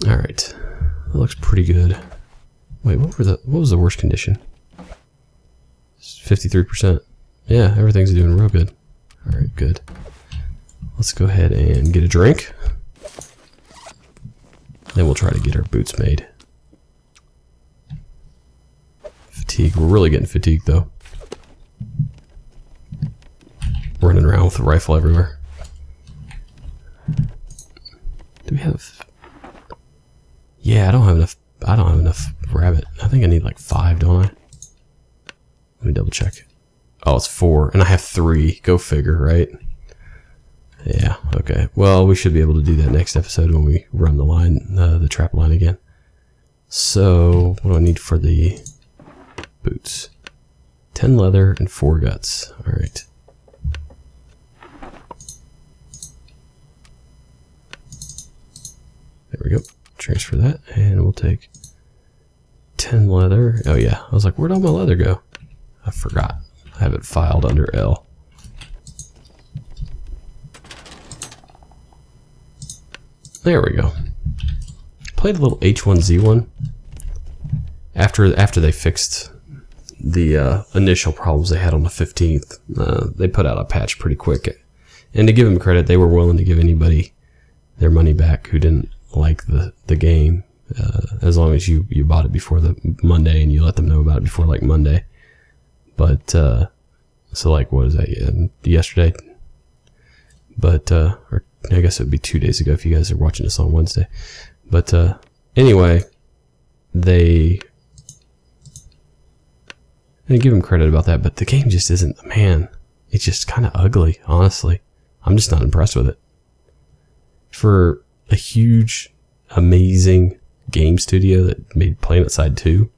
Alright. That looks pretty good. Wait, what was the worst condition? 53%. Yeah, everything's doing real good. Alright, good. Let's go ahead and get a drink. Then we'll try to get our boots made. Fatigue. We're really getting fatigued though. Running around with a rifle everywhere. Do we have... Yeah, I don't have enough rabbit. I think I need like 5, don't I? Let me double check. Oh, it's 4, and I have 3. Go figure, right? Yeah, okay. Well, we should be able to do that next episode when we run the line, the trap line again. So, what do I need for the boots? 10 leather and 4 guts. Alright. There we go. Transfer that, and we'll take 10 leather. Oh yeah, I was like, where'd all my leather go? I forgot. I have it filed under L. There we go. Played a little H1Z1 after they fixed the initial problems they had on the 15th. They put out a patch pretty quick, and to give them credit, they were willing to give anybody their money back who didn't like the game, as long as you bought it before the Monday and you let them know about it before like Monday. But so like, what is that? Yesterday, but or I guess it would be 2 days ago if you guys are watching this on Wednesday. But anyway, they didn't give them credit about that. But the game just isn't, man. It's just kind of ugly, honestly. I'm just not impressed with it. For a huge, amazing game studio that made PlanetSide 2.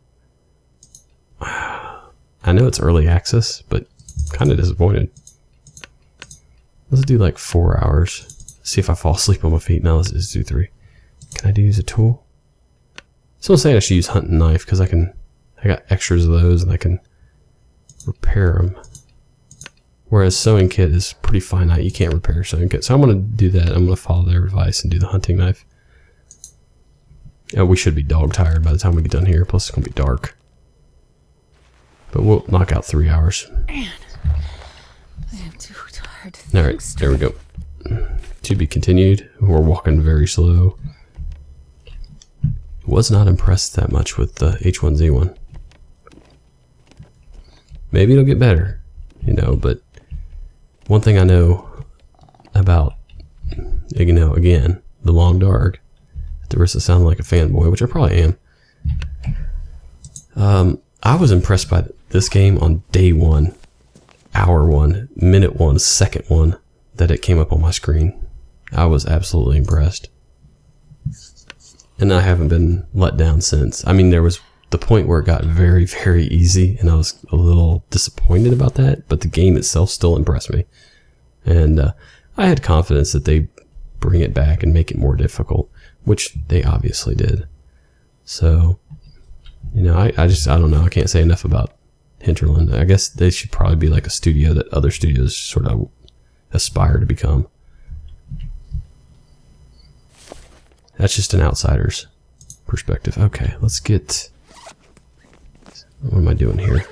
I know it's early access, but kind of disappointed. Let's do like 4 hours. See if I fall asleep on my feet. Now let's just do 3. Can I use a tool? Someone's saying I should use hunting knife because I got extras of those and I can repair them. Whereas sewing kit is pretty finite. You can't repair a sewing kit. So I'm going to do that. I'm going to follow their advice and do the hunting knife. We should be dog tired by the time we get done here. Plus it's going to be dark. But we'll knock out 3 hours.
Man, I'm too tired.
Alright, there we go. To be continued. We're walking very slow. Was not impressed that much with the H1Z1. Maybe it'll get better, you know, but one thing I know about, you know, again, the Long Dark, at the risk of sounding like a fanboy, which I probably am, I was impressed by this game on day one, hour one, minute one, second one, that it came up on my screen. I was absolutely impressed. And I haven't been let down since. I mean, there was the point where it got very, very easy, and I was a little disappointed about that, but the game itself still impressed me. And I had confidence that they bring it back and make it more difficult, which they obviously did. So, you know, I don't know. I can't say enough about Hinterland. I guess they should probably be like a studio that other studios sort of aspire to become. That's just an outsider's perspective. Okay, let's get... What am I doing here?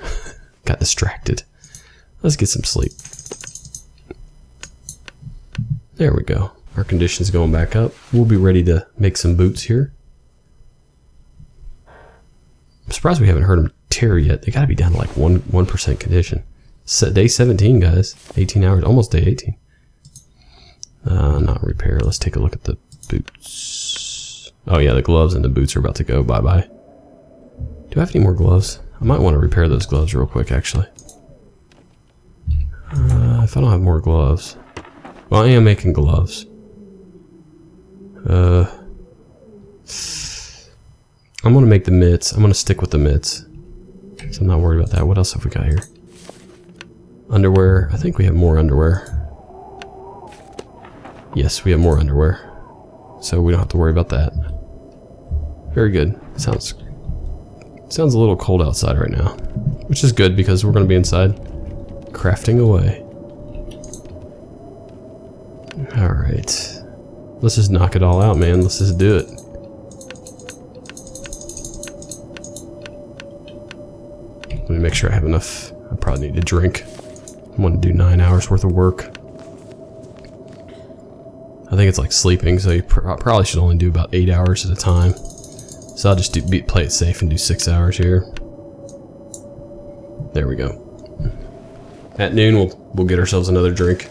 Got distracted. Let's get some sleep. There we go. Our condition's going back up. We'll be ready to make some boots here. I'm surprised we haven't heard them tear yet. They gotta be down to like 1% condition. Day 17, guys. 18 hours, almost day 18. Not repair. Let's take a look at the boots. Oh yeah, the gloves and the boots are about to go bye-bye. Do I have any more gloves? I might want to repair those gloves real quick, actually. If I don't have more gloves... Well, I am making gloves. I'm going to make the mitts. I'm going to stick with the mitts. So I'm not worried about that. What else have we got here? Underwear. I think we have more underwear. Yes, we have more underwear. So we don't have to worry about that. Very good. Sounds a little cold outside right now. Which is good because we're going to be inside crafting away. Alright. Let's just knock it all out, man. Let's just do it. Let me make sure I have enough. I probably need to drink. I'm going to do 9 hours worth of work. I think it's like sleeping, so you probably should only do about 8 hours at a time. So I'll just play it safe and do 6 hours here. There we go. At noon, we'll get ourselves another drink.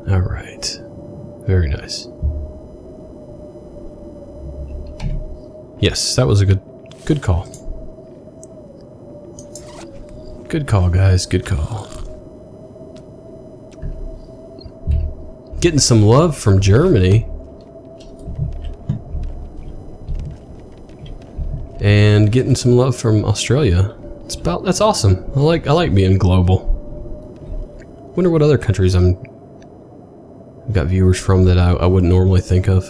All right. Very nice. Yes, that was a good call. Good call, guys. Good call. Getting some love from Germany. And getting some love from Australia. That's awesome. I like being global. Wonder what other countries I've got viewers from that I wouldn't normally think of.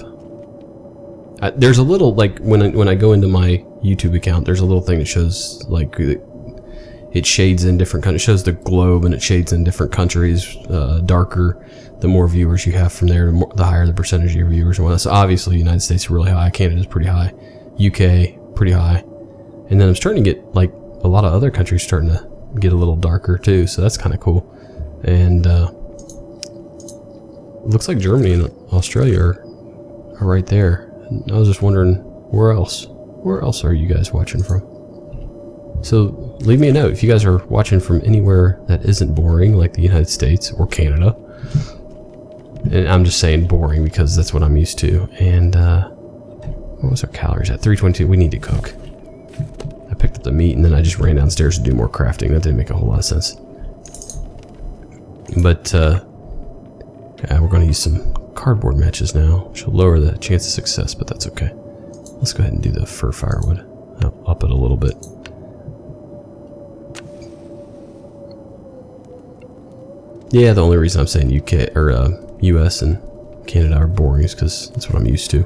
There's a little, like, when I go into my YouTube account, there's a little thing that shows, like, it shades in different countries. It shows the globe and it shades in different countries. Darker, the more viewers you have from there, the higher the percentage of your viewers and whatnot. So obviously the United States is really high. Canada's pretty high. UK, pretty high. And then I'm starting to get, like, a lot of other countries starting to get a little darker too. So that's kind of cool. And looks like Germany and Australia are right there. And I was just wondering, where else? Where else are you guys watching from? So leave me a note if you guys are watching from anywhere that isn't boring, like the United States or Canada. And I'm just saying boring because that's what I'm used to. And what was our calories at? 322. We need to cook. I picked up the meat and then I just ran downstairs to do more crafting. That didn't make a whole lot of sense. But yeah, we're going to use some cardboard matches now, which will lower the chance of success, but that's okay. Let's go ahead and do the fir firewood. I'll up it a little bit. Yeah, the only reason I'm saying UK or US and Canada are boring is because that's what I'm used to.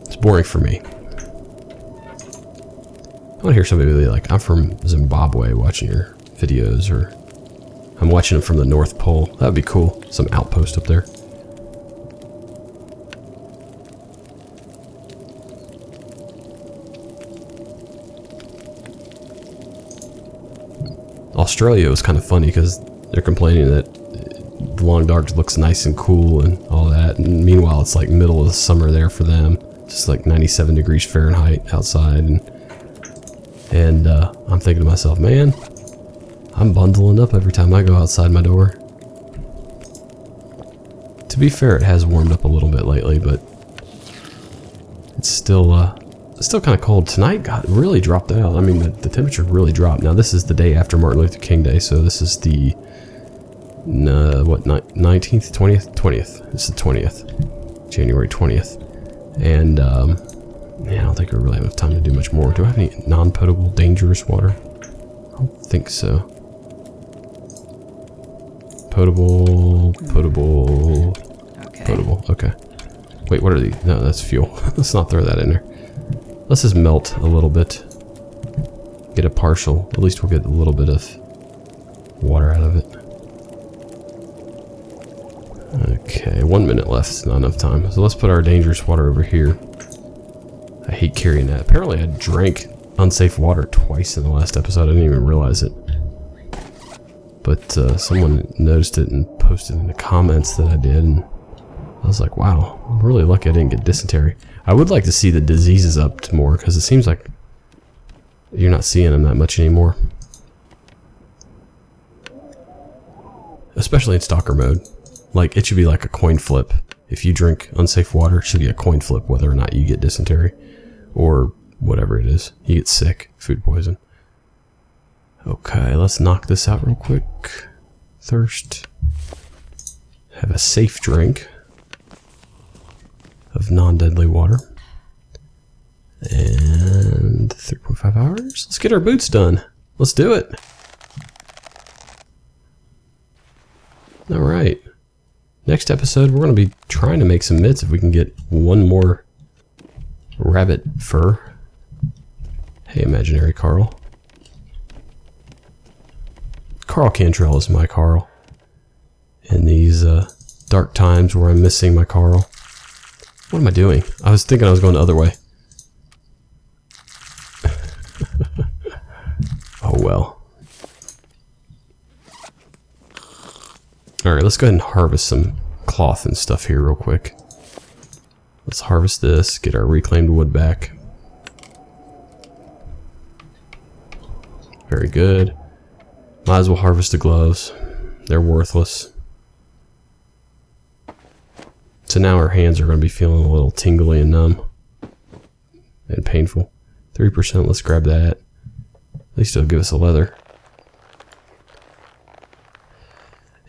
It's boring for me. I want to hear somebody be like, I'm from Zimbabwe watching your videos, or I'm watching them from the North Pole. That would be cool. Some outpost up there. Australia, it was kind of funny because they're complaining that the Long Dark looks nice and cool and all that. And meanwhile, it's like middle of the summer there for them. Just like 97 degrees Fahrenheit outside. And I'm thinking to myself, man, I'm bundling up every time I go outside my door. To be fair, it has warmed up a little bit lately, but it's still kind of cold. Tonight got really dropped out. I mean, the temperature really dropped. Now, this is the day after Martin Luther King Day, so this is the, 19th, 20th? 20th. This is the 20th. January 20th. And, yeah, I don't think we really have enough time to do much more. Do I have any non-potable, dangerous water? I don't think so. Potable.
Okay.
Potable, okay. Wait, what are these? No, that's fuel. Let's not throw that in there. Let's just melt a little bit. Get a partial. At least we'll get a little bit of water out of it. Okay, 1 minute left. Not enough time. So let's put our dangerous water over here. I hate carrying that. Apparently I drank unsafe water twice in the last episode. I didn't even realize it. But someone noticed it and posted in the comments that I did. And I was like, wow, I'm really lucky I didn't get dysentery. I would like to see the diseases up to more, because it seems like you're not seeing them that much anymore. Especially in stalker mode. Like, it should be like a coin flip. If you drink unsafe water, it should be a coin flip whether or not you get dysentery. Or whatever it is. You get sick. Food poison. Okay, let's knock this out real quick. Thirst. Have a safe drink of non-deadly water. And 3.5 hours. Let's get our boots done. Let's do it. Alright. Next episode, we're going to be trying to make some mitts if we can get one more rabbit fur. Hey, imaginary Carl. Carl Cantrell is my Carl. In these dark times where I'm missing my Carl. What am I doing? I was thinking I was going the other way. Oh well. Alright, let's go ahead and harvest some cloth and stuff here real quick. Let's harvest this, get our reclaimed wood back. Very good. Might as well harvest the gloves. They're worthless. So now our hands are going to be feeling a little tingly and numb. And painful. 3%, let's grab that. At least it'll give us a leather.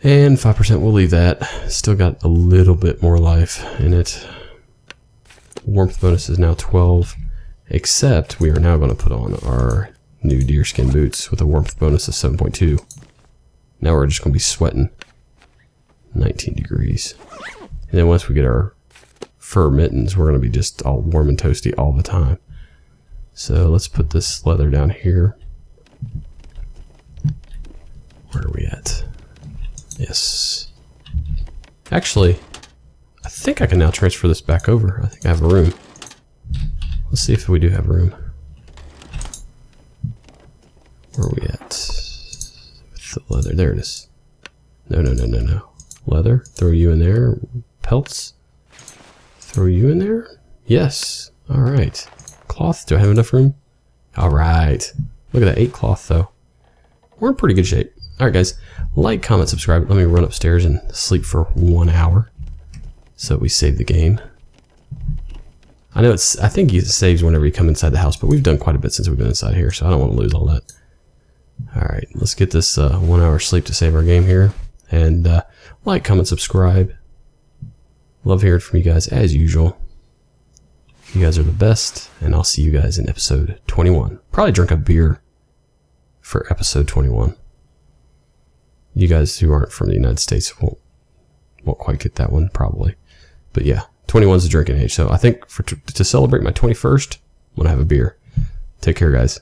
And 5% we'll leave that. Still got a little bit more life in it. Warmth bonus is now 12. Except we are now going to put on our new deerskin boots with a warmth bonus of 7.2. Now we're just going to be sweating. 19 degrees. And then once we get our fur mittens, we're going to be just all warm and toasty all the time. So let's put this leather down here. Where are we at? Yes. Actually, I think I can now transfer this back over. I think I have a room. Let's see if we do have room. Where are we at? With the leather. There it is. No. Leather. Throw you in there. Pelts. Throw you in there. Yes. Alright. Cloth. Do I have enough room? Alright. Look at that. 8 cloth though. We're in pretty good shape. Alright guys. Like, comment, subscribe. Let me run upstairs and sleep for 1 hour. So we save the game. I know I think it saves whenever you come inside the house, but we've done quite a bit since we've been inside here, so I don't want to lose all that. Alright, let's get this 1 hour sleep to save our game here. And like, comment, subscribe. Love hearing from you guys as usual. You guys are the best, and I'll see you guys in episode 21. Probably drink a beer for episode 21. You guys who aren't from the United States won't quite get that one, probably. But yeah, 21 is the drinking age. So I think to celebrate my 21st, I'm going to have a beer. Take care, guys.